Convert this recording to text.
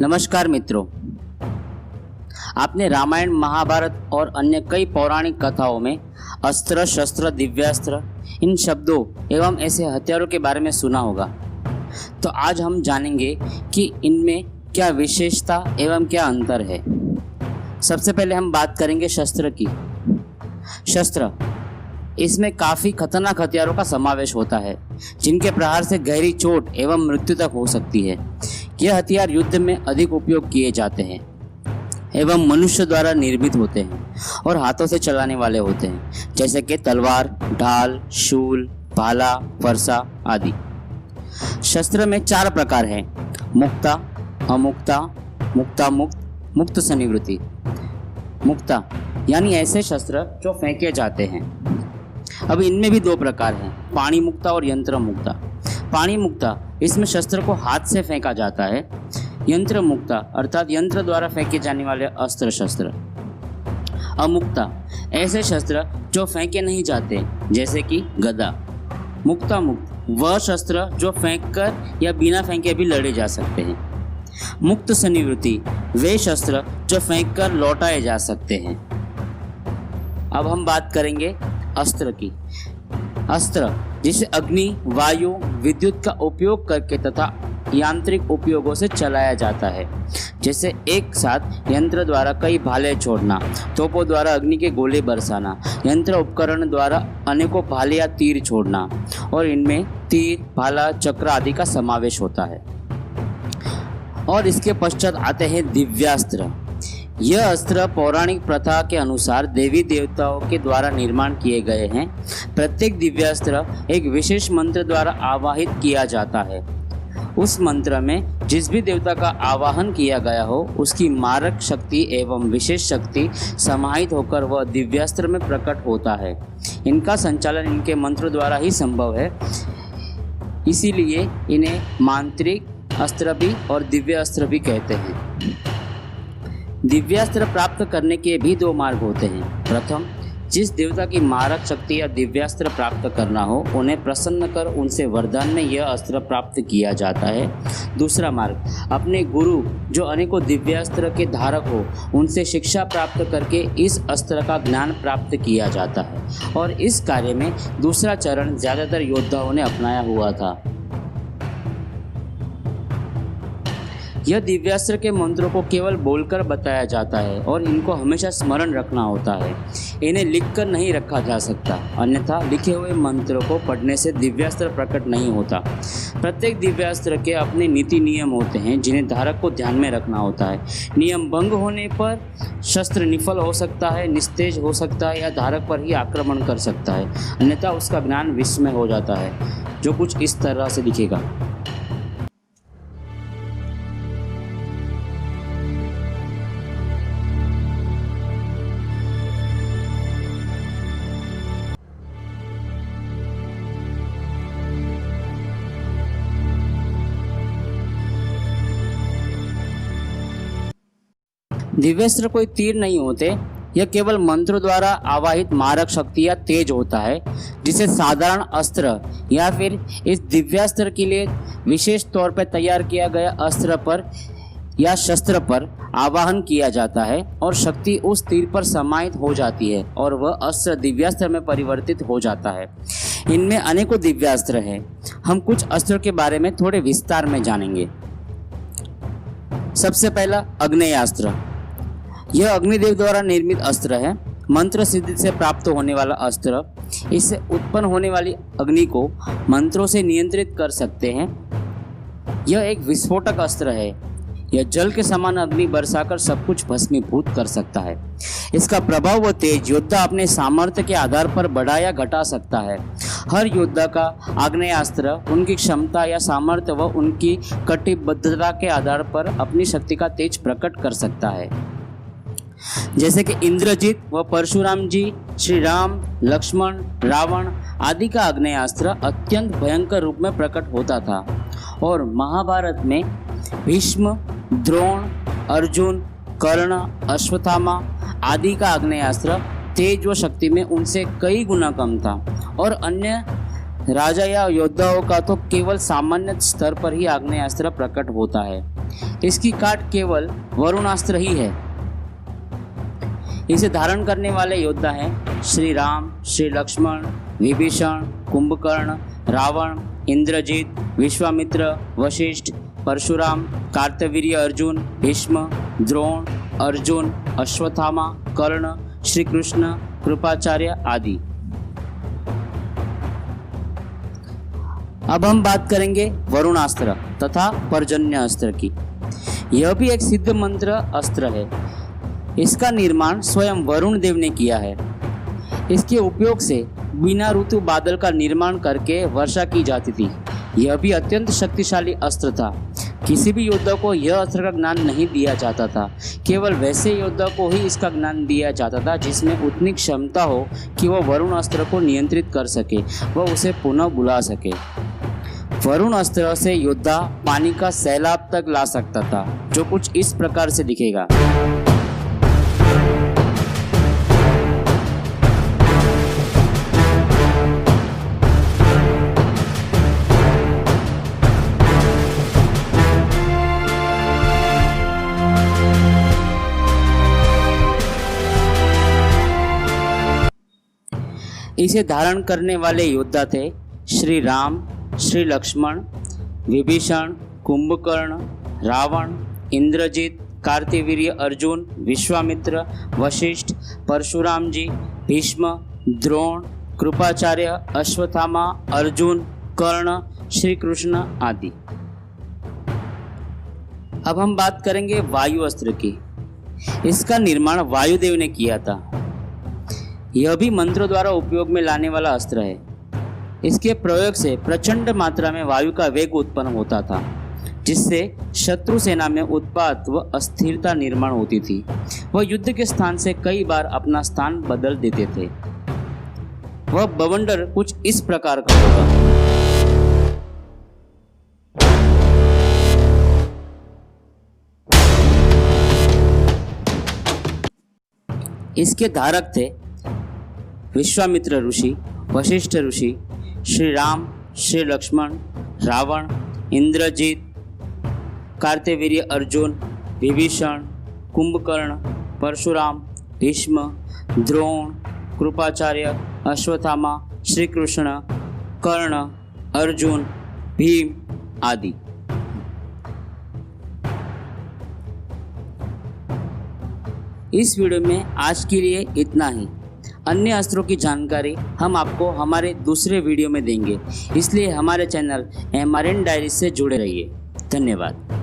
नमस्कार मित्रों, आपने रामायण, महाभारत और अन्य कई पौराणिक कथाओं में अस्त्र, शस्त्र, दिव्यास्त्र इन शब्दों एवं ऐसे हथियारों के बारे में सुना होगा। तो आज हम जानेंगे कि इनमें क्या विशेषता एवं क्या अंतर है। सबसे पहले हम बात करेंगे शस्त्र की। शस्त्र, इसमें काफ़ी खतरनाक हथियारों का समावेश होता है जिनके प्रहार से गहरी चोट एवं मृत्यु तक हो सकती है। यह हथियार युद्ध में अधिक उपयोग किए जाते हैं एवं मनुष्य द्वारा निर्मित होते हैं और हाथों से चलाने वाले होते हैं, जैसे कि तलवार, ढाल, शूल, भाला, फरसा आदि। शस्त्र में 4 प्रकार हैं: मुक्ता, अमुक्ता, मुक्तामुक्त, मुक्त संनिवृत्ति। मुक्ता यानी ऐसे शस्त्र जो फेंके जाते हैं। अब इनमें भी 2 प्रकार हैं, पाणी मुक्ता और यंत्र मुक्ता। पाणी मुक्ता, इसमें शस्त्र को हाथ से फेंका जाता है। यंत्र मुक्ता अर्थात यंत्र द्वारा फेंके जाने वाले अस्त्र शस्त्र। अमुक्ता, ऐसे शस्त्र जो फेंके नहीं जाते, जैसे कि गदा। मुक्ता मुक्त, वह शस्त्र जो फेंककर या बिना फेंके भी लड़े जा सकते हैं। मुक्त संनिवृत्ति, वे शस्त्र जो फेंककर लौटाए जा सकते हैं। अब हम बात करेंगे अस्त्र की। अस्त्र जिसे अग्नि, वायु, विद्युत का उपयोग करके तथा यांत्रिक उपयोगों से चलाया जाता है, जैसे एक साथ यंत्र द्वारा कई भाले छोड़ना, तोपों द्वारा अग्नि के गोले बरसाना, यंत्र उपकरण द्वारा अनेकों भाले या तीर छोड़ना, और इनमें तीर, भाला, चक्र आदि का समावेश होता है। और इसके पश्चात आते हैं दिव्यास्त्र। यह अस्त्र पौराणिक प्रथा के अनुसार देवी देवताओं के द्वारा निर्माण किए गए हैं। प्रत्येक दिव्यास्त्र एक विशेष मंत्र द्वारा आवाहित किया जाता है। उस मंत्र में जिस भी देवता का आवाहन किया गया हो, उसकी मारक शक्ति एवं विशेष शक्ति समाहित होकर वह दिव्यास्त्र में प्रकट होता है। इनका संचालन इनके मंत्रों द्वारा ही संभव है, इसीलिए इन्हें मांत्रिक अस्त्र भी और दिव्य अस्त्र भी कहते हैं। दिव्यास्त्र प्राप्त करने के भी 2 मार्ग होते हैं। प्रथम, जिस देवता की मारक शक्ति या दिव्यास्त्र प्राप्त करना हो, उन्हें प्रसन्न कर उनसे वरदान में यह अस्त्र प्राप्त किया जाता है। दूसरा मार्ग, अपने गुरु जो अनेकों दिव्यास्त्र के धारक हो, उनसे शिक्षा प्राप्त करके इस अस्त्र का ज्ञान प्राप्त किया जाता है। और इस कार्य में दूसरा चरण ज़्यादातर योद्धाओं ने अपनाया हुआ था। यह दिव्यास्त्र के मंत्रों को केवल बोलकर बताया जाता है और इनको हमेशा स्मरण रखना होता है। इन्हें लिखकर नहीं रखा जा सकता, अन्यथा लिखे हुए मंत्रों को पढ़ने से दिव्यास्त्र प्रकट नहीं होता। प्रत्येक दिव्यास्त्र के अपने नीति नियम होते हैं जिन्हें धारक को ध्यान में रखना होता है। नियम भंग होने पर शस्त्र निष्फल हो सकता है, निस्तेज हो सकता है या धारक पर ही आक्रमण कर सकता है, अन्यथा उसका ज्ञान विस्मय हो जाता है, जो कुछ इस तरह से दिखेगा। दिव्यास्त्र कोई तीर नहीं होते, यह केवल मंत्र द्वारा आवाहित मारक शक्ति या तेज होता है, जिसे साधारण अस्त्र या फिर इस दिव्यास्त्र के लिए विशेष तौर पर तैयार किया गया अस्त्र पर या शस्त्र पर आवाहन किया जाता है और शक्ति उस तीर पर समाहित हो जाती है और वह अस्त्र दिव्यास्त्र में परिवर्तित हो जाता है। इनमें अनेकों दिव्यास्त्र हैं। हम कुछ अस्त्रों के बारे में थोड़े विस्तार में जानेंगे। सबसे पहला अग्नेयास्त्र। यह अग्निदेव द्वारा निर्मित अस्त्र है। मंत्र सिद्धि से प्राप्त होने वाला अस्त्र इससे उत्पन्न होने वाली अग्नि को मंत्रों से नियंत्रित कर सकते हैं। यह एक विस्फोटक अस्त्र है। यह जल के समान अग्नि बरसाकर सब कुछ भस्मीभूत कर सकता है। इसका प्रभाव व तेज योद्धा अपने सामर्थ्य के आधार पर बढ़ा या घटा सकता है। हर योद्धा का आग्नेयास्त्र उनकी क्षमता या सामर्थ्य व उनकी कटिबद्धता के आधार पर अपनी शक्ति का तेज प्रकट कर सकता है। जैसे कि इंद्रजीत व परशुराम जी, श्री राम, लक्ष्मण, रावण आदि का आग्नेयास्त्र अत्यंत भयंकर रूप में प्रकट होता था। और महाभारत में भीष्म, द्रोण, अर्जुन, कर्ण, अश्वत्थामा आदि का आग्नेयास्त्र तेज व शक्ति में उनसे कई गुना कम था। और अन्य राजा या योद्धाओं का तो केवल सामान्य स्तर पर ही आग्नेयास्त्र प्रकट होता है। इसकी काट केवल वरुणास्त्र ही है। इसे धारण करने वाले योद्धा हैं श्री राम, श्री लक्ष्मण, विभीषण, कुंभकर्ण, रावण, इंद्रजीत, विश्वामित्र, वशिष्ठ, परशुराम, कार्तवीर्य अर्जुन, भीष्म, द्रोण, अर्जुन, अश्वत्थामा, कर्ण, श्री कृष्ण, कृपाचार्य आदि। अब हम बात करेंगे वरुणास्त्र तथा पर्जन्य अस्त्र की। यह भी एक सिद्ध मंत्र अस्त्र है। इसका निर्माण स्वयं वरुण देव ने किया है। इसके उपयोग से बिना ऋतु बादल का निर्माण करके वर्षा की जाती थी। यह भी अत्यंत शक्तिशाली अस्त्र था। किसी भी योद्धा को यह अस्त्र का ज्ञान नहीं दिया जाता था। केवल वैसे योद्धा को ही इसका ज्ञान दिया जाता था जिसमें उतनी क्षमता हो कि वह वरुण अस्त्र को नियंत्रित कर सके, वह उसे पुनः बुला सके। वरुण अस्त्र से योद्धा पानी का सैलाब तक ला सकता था, जो कुछ इस प्रकार से दिखेगा। इसे धारण करने वाले योद्धा थे श्री राम, श्री लक्ष्मण, विभीषण, कुंभकर्ण, रावण, इंद्रजीत, कार्तवीर्य अर्जुन, विश्वामित्र, वशिष्ठ, परशुराम जी, भीष्म, द्रोण, कृपाचार्य, अश्वत्थामा, अर्जुन, कर्ण, श्री कृष्ण आदि। अब हम बात करेंगे वायु अस्त्र की। इसका निर्माण वायुदेव ने किया था। यह भी मंत्रों द्वारा उपयोग में लाने वाला अस्त्र है। इसके प्रयोग से प्रचंड मात्रा में वायु का वेग उत्पन्न होता था, जिससे शत्रु सेना में उत्पात व अस्थिरता निर्माण होती थी। वह युद्ध के स्थान से कई बार अपना स्थान बदल देते थे। वह बवंडर कुछ इस प्रकार का होगा। इसके धारक थे विश्वामित्र ऋषि, वशिष्ठ ऋषि, श्री राम, श्री लक्ष्मण, रावण, इंद्रजीत, कार्तवीर्य अर्जुन, विभीषण, कुंभकर्ण, परशुराम, भीष्म, द्रोण, कृपाचार्य, अश्वत्थामा, श्री कृष्ण, कर्ण, अर्जुन, भीम आदि। इस वीडियो में आज के लिए इतना ही। अन्य अस्त्रों की जानकारी हम आपको हमारे दूसरे वीडियो में देंगे, इसलिए हमारे चैनल MRN डायरी से जुड़े रहिए। धन्यवाद।